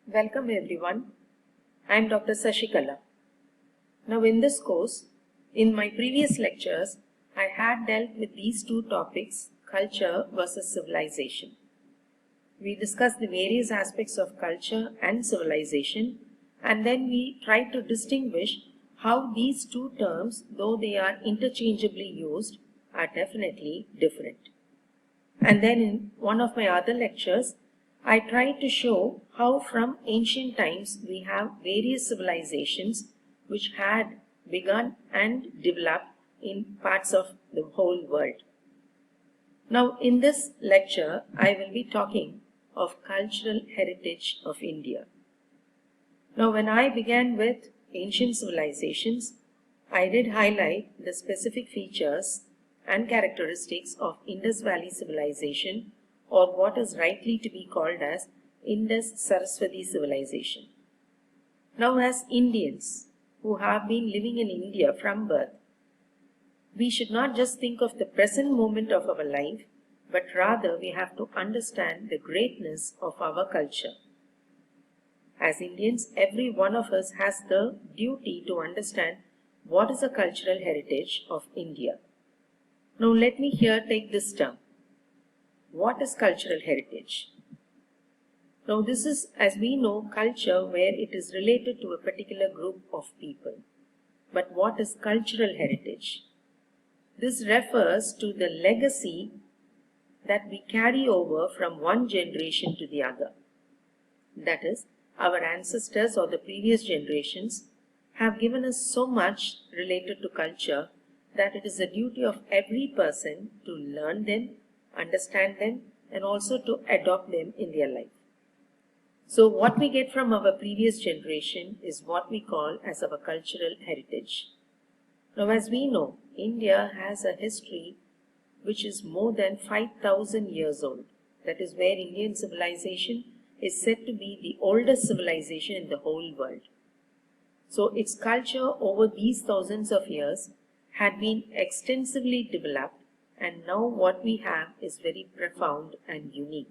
Welcome everyone. I am Dr. Sashikala. Now in this course, in my previous lectures, I had dealt with these two topics, culture versus civilization. We discussed the various aspects of culture and civilization, and then we tried to distinguish how these two terms, though they are interchangeably used, are definitely different. And then in one of my other lectures, I tried to show how from ancient times we have various civilizations which had begun and developed in parts of the whole world. Now in this lecture, I will be talking of cultural heritage of India. Now when I began with ancient civilizations, I did highlight the specific features and characteristics of Indus Valley civilization, or what is rightly to be called as Indus-Saraswati civilization. Now as Indians who have been living in India from birth, we should not just think of the present moment of our life, but rather we have to understand the greatness of our culture. As Indians, every one of us has the duty to understand what is the cultural heritage of India. Now let me here take this term. What is cultural heritage? Now this is, as we know, culture where it is related to a particular group of people. But what is cultural heritage? This refers to the legacy that we carry over from one generation to the other. That is, our ancestors or the previous generations have given us so much related to culture that it is the duty of every person to learn them, understand them, and also to adopt them in their life. So what we get from our previous generation is what we call as our cultural heritage. Now as we know, India has a history which is more than 5,000 years old. That is where Indian civilization is said to be the oldest civilization in the whole world. So its culture over these thousands of years had been extensively developed, and now what we have is very profound and unique.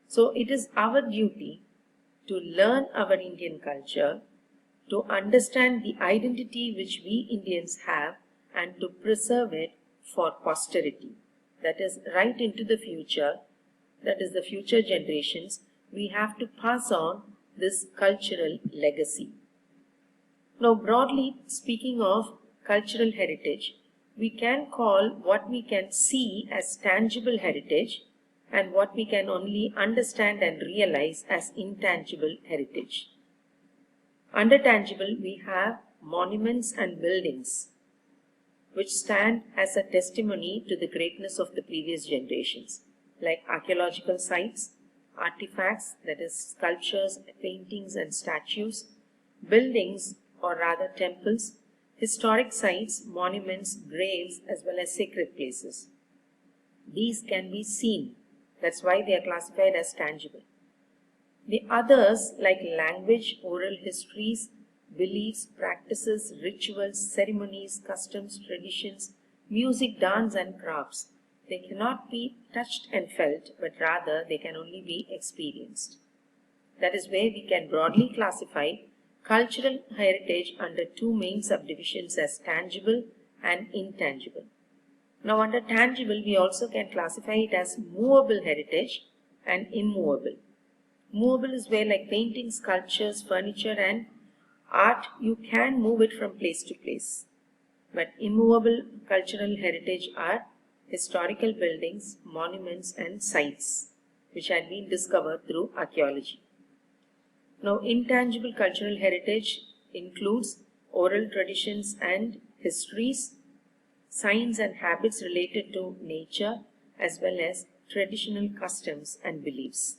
So it is our duty to learn our Indian culture, to understand the identity which we Indians have, and to preserve it for posterity. That is, right into the future, that is the future generations, we have to pass on this cultural legacy. Now broadly speaking of cultural heritage, we can call what we can see as tangible heritage and what we can only understand and realize as intangible heritage. Under tangible, we have monuments and buildings which stand as a testimony to the greatness of the previous generations, like archaeological sites, artifacts, that is sculptures, paintings and statues, buildings or rather temples, historic sites, monuments, graves, as well as sacred places. These can be seen. That's why they are classified as tangible. The others, like language, oral histories, beliefs, practices, rituals, ceremonies, customs, traditions, music, dance and crafts, they cannot be touched and felt, but rather they can only be experienced. That is where we can broadly classify cultural heritage under two main subdivisions as tangible and intangible. Now under tangible, we also can classify it as movable heritage and immovable. Movable is where, like painting, sculptures, furniture and art, you can move it from place to place. But immovable cultural heritage are historical buildings, monuments and sites which had been discovered through archaeology. Now intangible cultural heritage includes oral traditions and histories, signs and habits related to nature, as well as traditional customs and beliefs.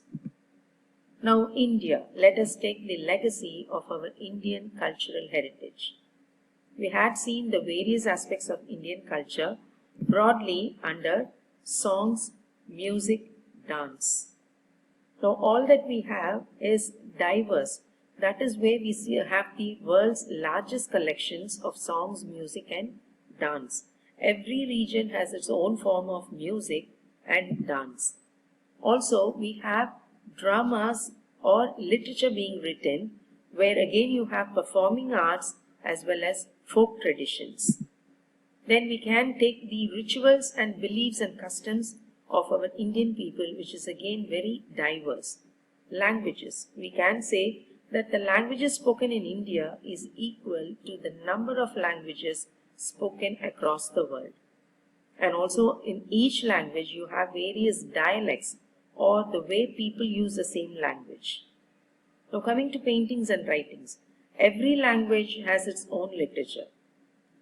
Now India, let us take the legacy of our Indian cultural heritage. We had seen the various aspects of Indian culture broadly under songs, music, dance. Now all that we have is diverse. That is where we have the world's largest collections of songs, music and dance. Every region has its own form of music and dance. Also, we have dramas or literature being written, where again you have performing arts as well as folk traditions. Then we can take the rituals and beliefs and customs of our Indian people, which is again very diverse. Languages. We can say that the languages spoken in India is equal to the number of languages spoken across the world. And also in each language you have various dialects or the way people use the same language. Now coming to paintings and writings. Every language has its own literature.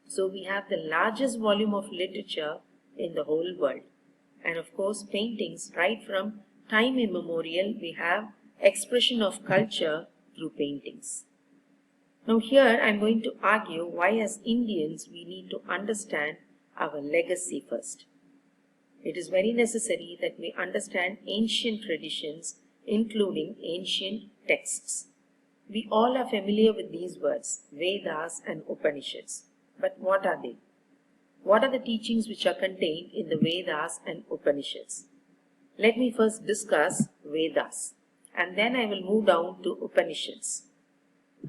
So we have the largest volume of literature in the whole world. And of course paintings, right from time immemorial, we have expression of culture through paintings. Now here I am going to argue why as Indians we need to understand our legacy first. It is very necessary that we understand ancient traditions, including ancient texts. We all are familiar with these words, Vedas and Upanishads. But what are they? What are the teachings which are contained in the Vedas and Upanishads? Let me first discuss Vedas, and then I will move down to Upanishads.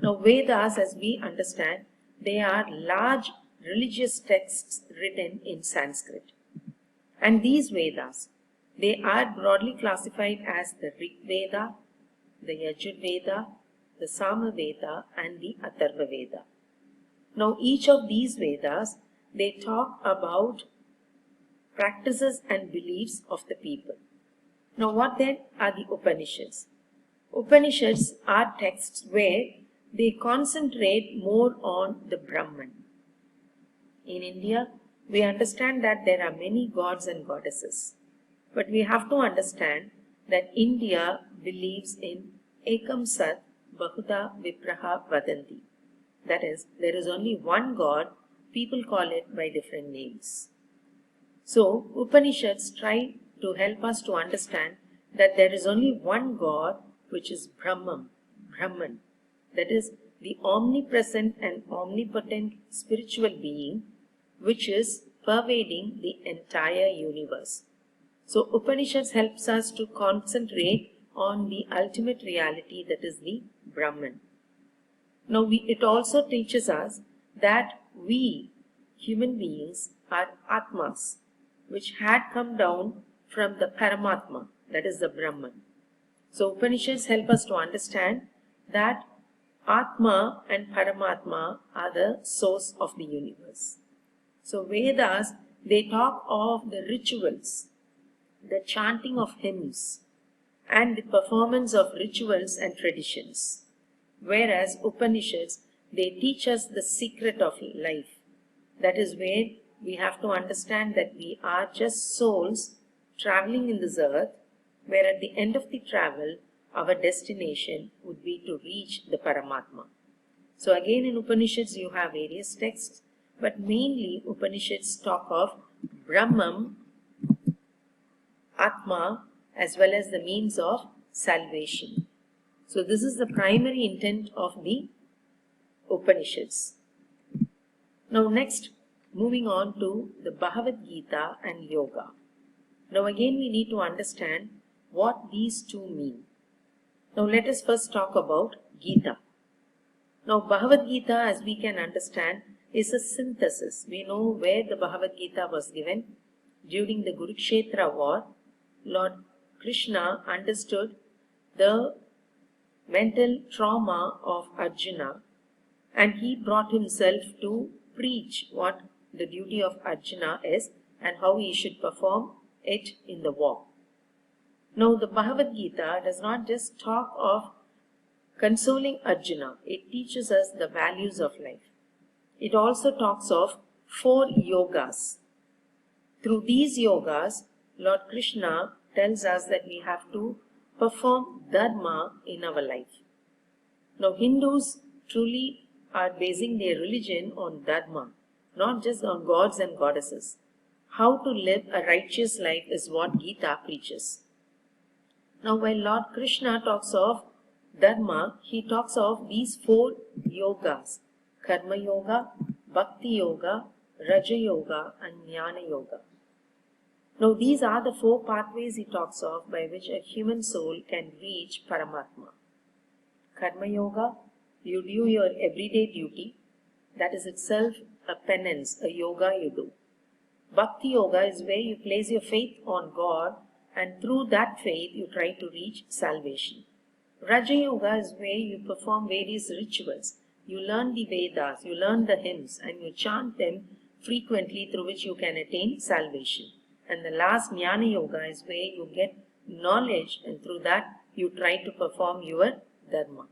Now Vedas, as we understand, they are large religious texts written in Sanskrit. And these Vedas, they are broadly classified as the Rig Veda, the Yajur Veda, the Sama Veda and the Atharva Veda. Now each of these Vedas, they talk about practices and beliefs of the people. Now what then are the Upanishads? Upanishads are texts where they concentrate more on the Brahman. In India, we understand that there are many gods and goddesses. But we have to understand that India believes in Ekam Sat Bahuda Vipraha Vadanti. That is, there is only one God, people call it by different names. So, Upanishads try to help us to understand that there is only one God, which is Brahman. That is, the omnipresent and omnipotent spiritual being, which is pervading the entire universe. So, Upanishads helps us to concentrate on the ultimate reality, that is the Brahman. Now, it also teaches us that we, human beings, are Atmas, which had come down from the Paramatma, that is the Brahman. So, Upanishads help us to understand that Atma and Paramatma are the source of the universe. So, Vedas, they talk of the rituals, the chanting of hymns, and the performance of rituals and traditions. Whereas Upanishads, they teach us the secret of life. That is where we have to understand that we are just souls traveling in this earth, where at the end of the travel, our destination would be to reach the Paramatma. So again in Upanishads you have various texts, but mainly Upanishads talk of Brahman, Atma, as well as the means of salvation. So this is the primary intent of the Upanishads. Now next, moving on to the Bhagavad Gita and Yoga. Now again we need to understand what these two mean. Now let us first talk about Gita. Now Bhagavad Gita, as we can understand, is a synthesis. We know where the Bhagavad Gita was given. During the Kurukshetra war, Lord Krishna understood the mental trauma of Arjuna, and he brought himself to preach what the duty of Arjuna is and how he should perform it in the war. Now the Bhagavad Gita does not just talk of consoling Arjuna, it teaches us the values of life. It also talks of 4 yogas. Through these yogas, Lord Krishna tells us that we have to perform dharma in our life. Now Hindus truly are basing their religion on dharma, not just on gods and goddesses. How to live a righteous life is what Gita preaches. Now while Lord Krishna talks of dharma, he talks of these 4 yogas: Karma Yoga, Bhakti Yoga, Raja Yoga and Jnana Yoga. Now these are the 4 pathways he talks of by which a human soul can reach Paramatma. Karma Yoga, you do your everyday duty, that is itself a penance, a yoga you do. Bhakti Yoga is where you place your faith on God and through that faith you try to reach salvation. Raja Yoga is where you perform various rituals. You learn the Vedas, you learn the hymns and you chant them frequently through which you can attain salvation. And the last Jnana Yoga is where you get knowledge and through that you try to perform your dharma.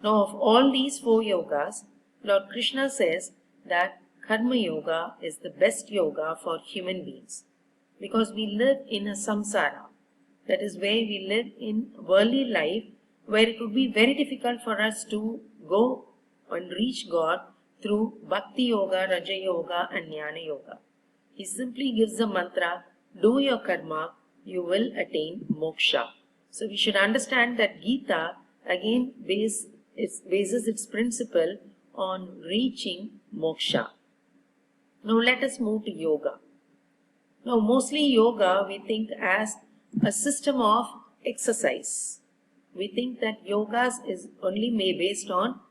Now of all these 4 yogas, Lord Krishna says that Karma Yoga is the best yoga for human beings because we live in a samsara. That is where we live in worldly life where it would be very difficult for us to go and reach God through Bhakti Yoga, Raja Yoga and Jnana Yoga. He simply gives the mantra, do your karma, you will attain moksha. So we should understand that Gita again bases its principle on reaching moksha. Now let us move to yoga. Now mostly yoga we think as a system of exercise. We think that yoga is only based on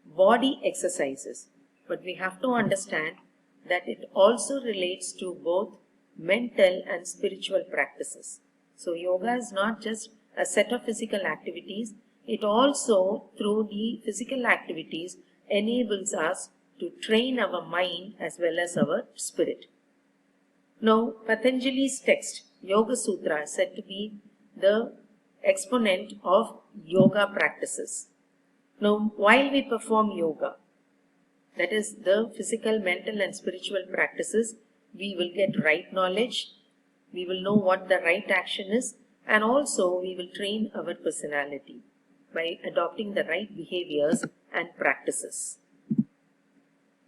body exercises. But we have to understand that it also relates to both mental and spiritual practices. So yoga is not just a set of physical activities, it also through the physical activities enables us to train our mind as well as our spirit. Now Patanjali's text, Yoga Sutra, is said to be the exponent of yoga practices. Now while we perform yoga, that is the physical, mental and spiritual practices, we will get right knowledge, we will know what the right action is and also we will train our personality by adopting the right behaviors and practices.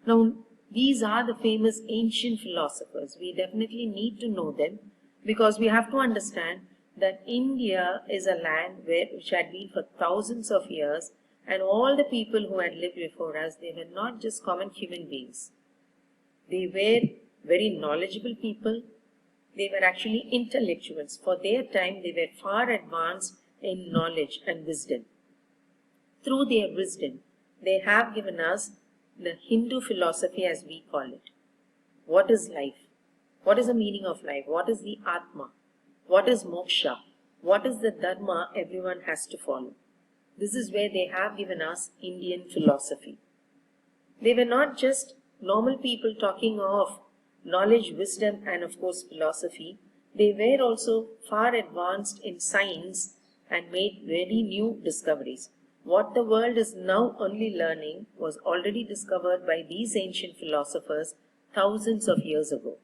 Now these are the famous ancient philosophers. We definitely need to know them because we have to understand that India is a land which had been for thousands of years and all the people who had lived before us, they were not just common human beings. They were very knowledgeable people. They were actually intellectuals. For their time, they were far advanced in knowledge and wisdom. Through their wisdom, they have given us the Hindu philosophy as we call it. What is life? What is the meaning of life? What is the Atma? What is moksha? What is the dharma everyone has to follow? This is where they have given us Indian philosophy. They were not just normal people talking of knowledge, wisdom and of course philosophy. They were also far advanced in science and made very new discoveries. What the world is now only learning was already discovered by these ancient philosophers thousands of years ago.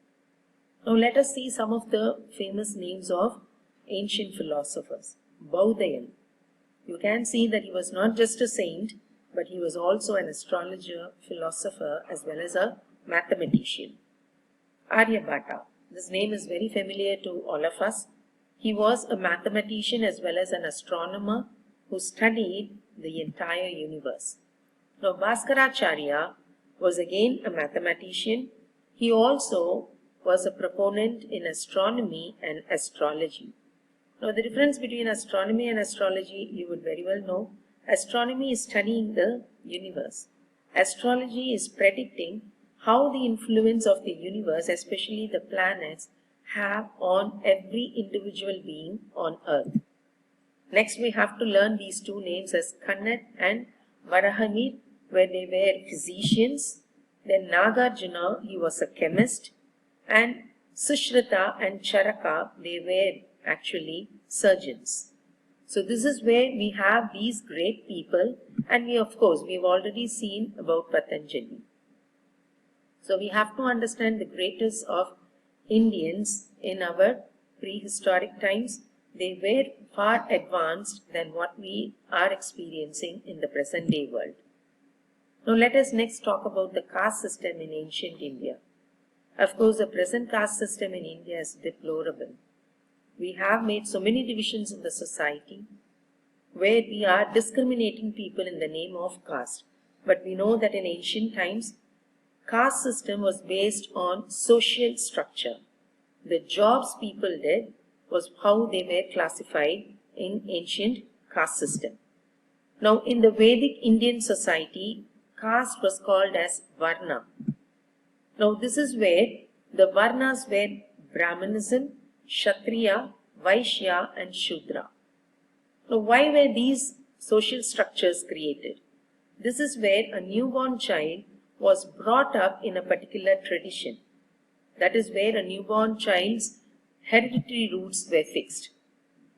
Now let us see some of the famous names of ancient philosophers. Bodhayan. You can see that he was not just a saint, but he was also an astrologer, philosopher, as well as a mathematician. Aryabhata. This name is very familiar to all of us. He was a mathematician as well as an astronomer who studied the entire universe. Now, Bhaskaracharya was again a mathematician. He also was a proponent in astronomy and astrology. Now, the difference between astronomy and astrology, you would very well know. Astronomy is studying the universe. Astrology is predicting how the influence of the universe, especially the planets, have on every individual being on earth. Next, we have to learn these two names as Kannad and Varahamir, where they were physicians. Then Nagarjuna, he was a chemist. And Sushrita and Charaka, they were actually surgeons. So this is where we have these great people, and we've already seen about Patanjali. So we have to understand the greatest of Indians in our prehistoric times. They were far advanced than what we are experiencing in the present day world. Now let us next talk about the caste system in ancient India. Of course, the present caste system in India is deplorable. We have made so many divisions in the society where we are discriminating people in the name of caste. But we know that in ancient times, caste system was based on social structure. the jobs people did was how they were classified in ancient caste system. Now in the Vedic Indian society, caste was called as Varna. Now this is where the Varnas were Brahmanism, Kshatriya, Vaishya and Shudra. Now why were these social structures created? This is where a newborn child was brought up in a particular tradition. That is where a newborn child's hereditary roots were fixed.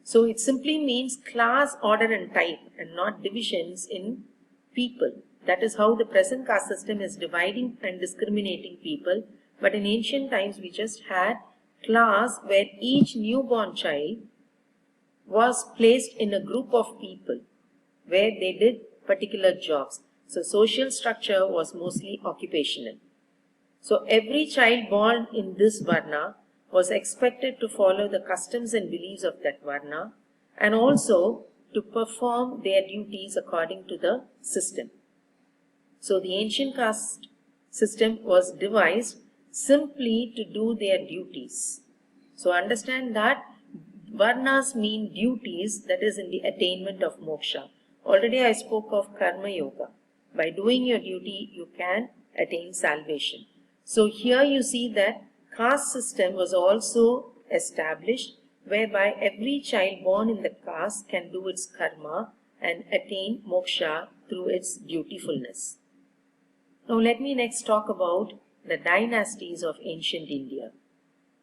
So it simply means class, order and type and not divisions in people. That is how the present caste system is dividing and discriminating people. But in ancient times we just had class where each newborn child was placed in a group of people where they did particular jobs. So social structure was mostly occupational. So every child born in this Varna was expected to follow the customs and beliefs of that Varna and also to perform their duties according to the system. So the ancient caste system was devised simply to do their duties. So understand that Varnas mean duties, that is in the attainment of moksha. Already I spoke of karma yoga. By doing your duty, you can attain salvation. So here you see that caste system was also established whereby every child born in the caste can do its karma and attain moksha through its dutifulness. Now let me next talk about the dynasties of ancient India.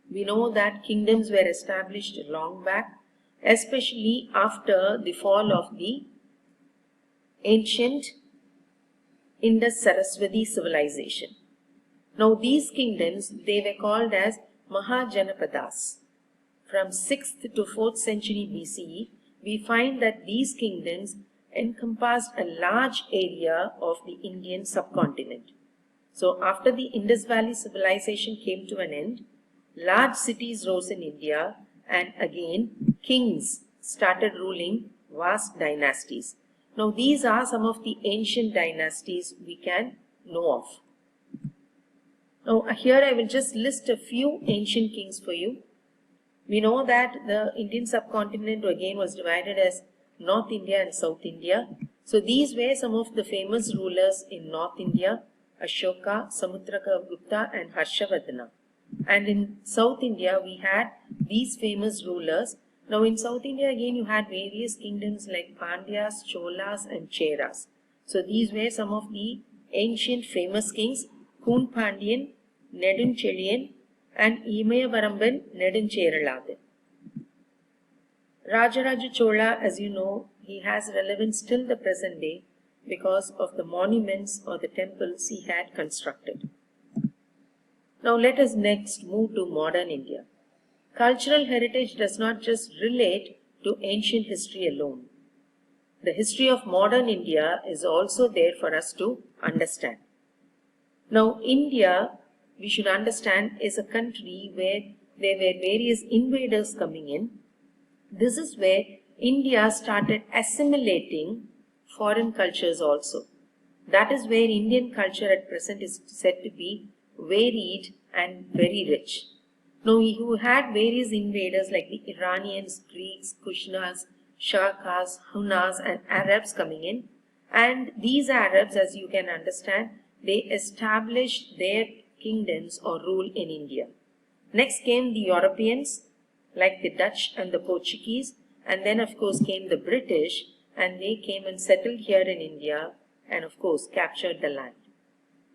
We know that kingdoms were established long back, especially after the fall of the ancient Indus Saraswati civilization. Now these kingdoms, they were called as Mahajanapadas. From 6th to 4th century BCE, we find that these kingdoms encompassed a large area of the Indian subcontinent. So after the Indus Valley civilization came to an end, large cities rose in India and again kings started ruling vast dynasties. Now these are some of the ancient dynasties we can know of. Now here I will just list a few ancient kings for you. We know that the Indian subcontinent again was divided as North India and South India. So these were some of the famous rulers in North India: Ashoka, Samudragupta and Harshavardhana. And in South India we had these famous rulers. Now in South India again you had various kingdoms like Pandyas, Cholas and Cheras. So these were some of the ancient famous kings: Kun Pandyan, Neduncheliyan and Imayavaramban Neduncheraladan. Rajaraja Chola, as you know, he has relevance till the present day because of the monuments or the temples he had constructed. Now let us next move to modern India. Cultural heritage does not just relate to ancient history alone. The history of modern India is also there for us to understand. Now India, we should understand, is a country where there were various invaders coming in. This is where India started assimilating foreign cultures also. That is where Indian culture at present is said to be varied and very rich. Now you had various invaders like the Iranians, Greeks, Kushnas, Shakas, Hunas and Arabs coming in. And these Arabs, as you can understand, they established their kingdoms or rule in India. Next came the Europeans like the Dutch and the Portuguese, and then of course came the British, and they came and settled here in India and of course captured the land.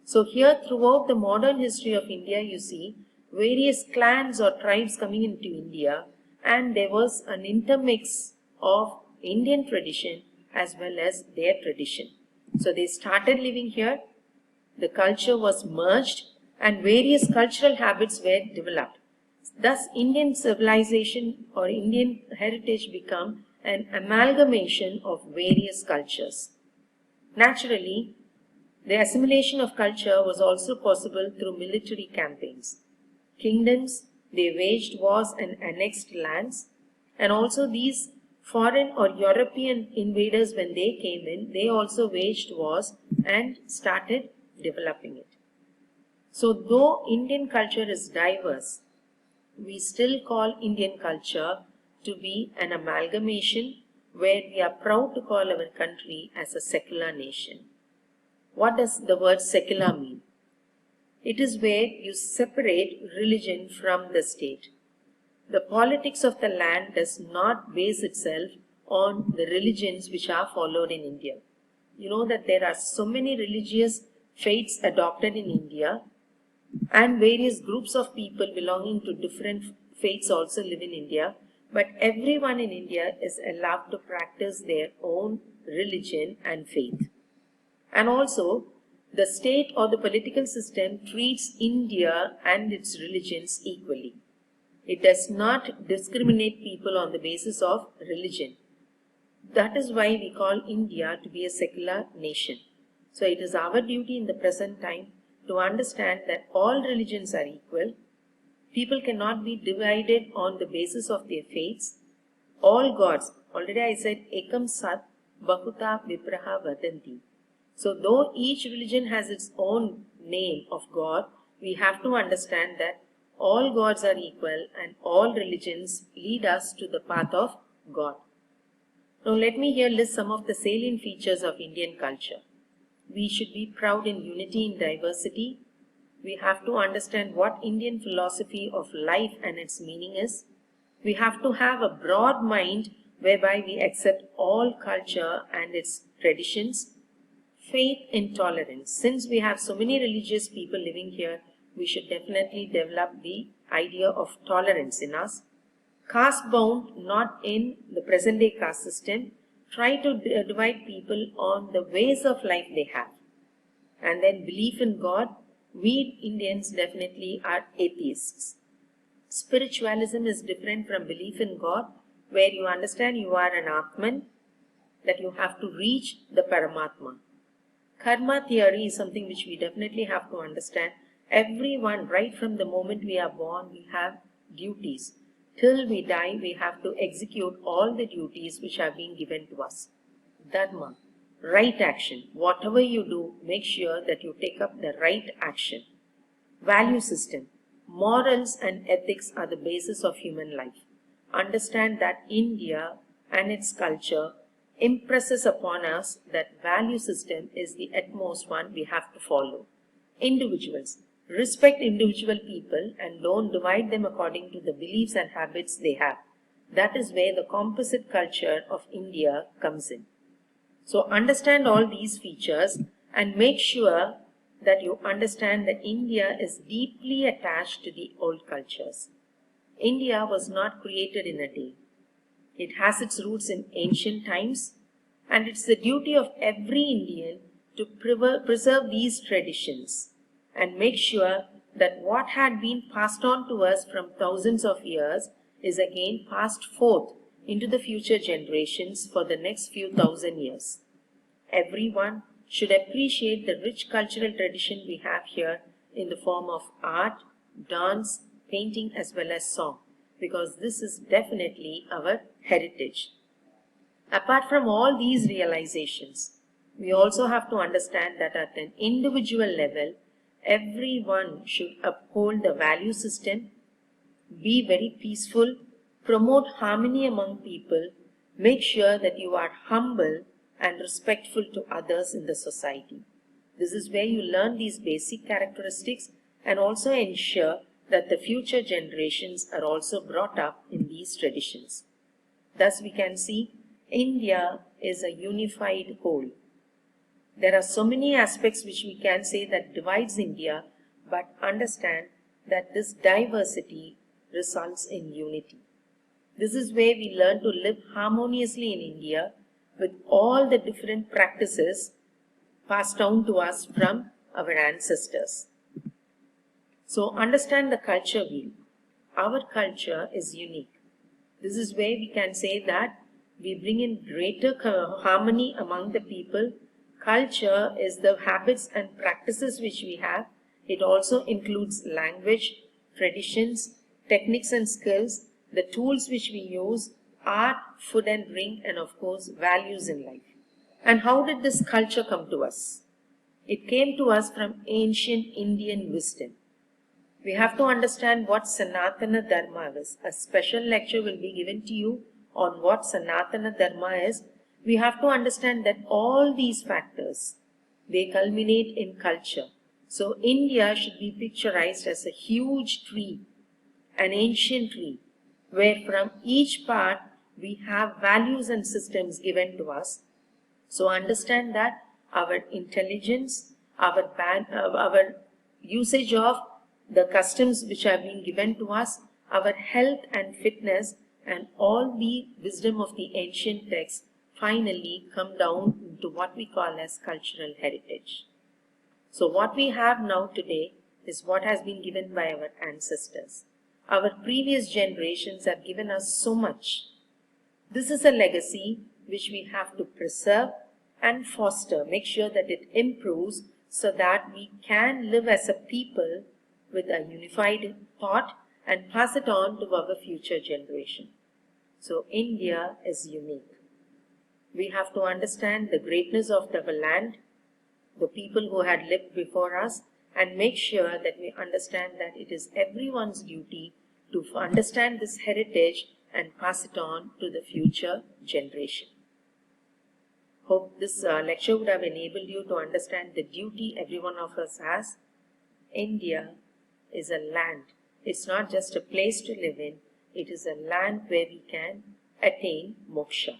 So here throughout the modern history of India you see various clans or tribes coming into India, and there was an intermix of Indian tradition as well as their tradition. So they started living here, the culture was merged and various cultural habits were developed. Thus Indian civilization or Indian heritage became an amalgamation of various cultures. Naturally, the assimilation of culture was also possible through military campaigns. Kingdoms, they waged wars and annexed lands, and also these foreign or European invaders, when they came in, they also waged wars and started developing it. So though Indian culture is diverse, we still call Indian culture to be an amalgamation where we are proud to call our country as a secular nation. What does the word secular mean? It is where you separate religion from the state. The politics of the land does not base itself on the religions which are followed in India. You know that there are so many religious faiths adopted in India, and various groups of people belonging to different faiths also live in India, but everyone in India is allowed to practice their own religion and faith. And also, the state or the political system treats India and its religions equally. It does not discriminate people on the basis of religion. That is why we call India to be a secular nation. So it is our duty in the present time to understand that all religions are equal. People cannot be divided on the basis of their faiths. All gods, already I said, Ekam Sat Bahuta Vipraha Vadanti. So though each religion has its own name of God, we have to understand that all gods are equal and all religions lead us to the path of God. Now let me here list some of the salient features of Indian culture. We should be proud in unity in diversity. We have to understand what Indian philosophy of life and its meaning is. We have to have a broad mind whereby we accept all culture and its traditions. Faith in tolerance. Since we have so many religious people living here, we should definitely develop the idea of tolerance in us. Caste bound, not in the present day caste system. Try to divide people on the ways of life they have. And then belief in God. We Indians definitely are atheists. Spiritualism is different from belief in God, where you understand you are an Atman, that you have to reach the Paramatma. Karma theory is something which we definitely have to understand. Everyone, right from the moment we are born, we have duties. Till we die, we have to execute all the duties which have been given to us. Dharma, right action. Whatever you do, make sure that you take up the right action. Value system. Morals and ethics are the basis of human life. Understand that India and its culture impresses upon us that value system is the utmost one we have to follow. Individuals. Respect individual people and don't divide them according to the beliefs and habits they have. That is where the composite culture of India comes in. So understand all these features and make sure that you understand that India is deeply attached to the old cultures. India was not created in a day. It has its roots in ancient times, and it's the duty of every Indian to preserve these traditions and make sure that what had been passed on to us from thousands of years is again passed forth into the future generations for the next few thousand years. Everyone should appreciate the rich cultural tradition we have here in the form of art, dance, painting as well as song, because this is definitely our heritage. Apart from all these realizations, we also have to understand that at an individual level, everyone should uphold the value system, be very peaceful, promote harmony among people, make sure that you are humble and respectful to others in the society. This is where you learn these basic characteristics and also ensure that the future generations are also brought up in these traditions. Thus we can see India is a unified whole. There are so many aspects which we can say that divides India, but understand that this diversity results in unity. This is where we learn to live harmoniously in India with all the different practices passed down to us from our ancestors. So understand the culture wheel. Our culture is unique. This is where we can say that we bring in greater harmony among the people. Culture is the habits and practices which we have. It also includes language, traditions, techniques and skills, the tools which we use, art, food and drink, and of course values in life. And how did this culture come to us? It came to us from ancient Indian wisdom. We have to understand what Sanatana Dharma is. A special lecture will be given to you on what Sanatana Dharma is. We have to understand that all these factors, they culminate in culture. So India should be picturized as a huge tree, an ancient tree, where from each part we have values and systems given to us. So understand that our intelligence, our usage of the customs which have been given to us, our health and fitness, and all the wisdom of the ancient texts finally come down into what we call as cultural heritage. So what we have now today is what has been given by our ancestors. Our previous generations have given us so much. This is a legacy which we have to preserve and foster, make sure that it improves so that we can live as a people with a unified thought and pass it on to our future generation. So India is unique. We have to understand the greatness of our land, the people who had lived before us, and make sure that we understand that it is everyone's duty to understand this heritage and pass it on to the future generation. Hope this lecture would have enabled you to understand the duty every one of us has. India is a land. It's not just a place to live in. It is a land where we can attain moksha.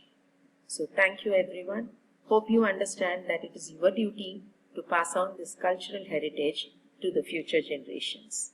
So thank you everyone. Hope you understand that it is your duty to pass on this cultural heritage to the future generations.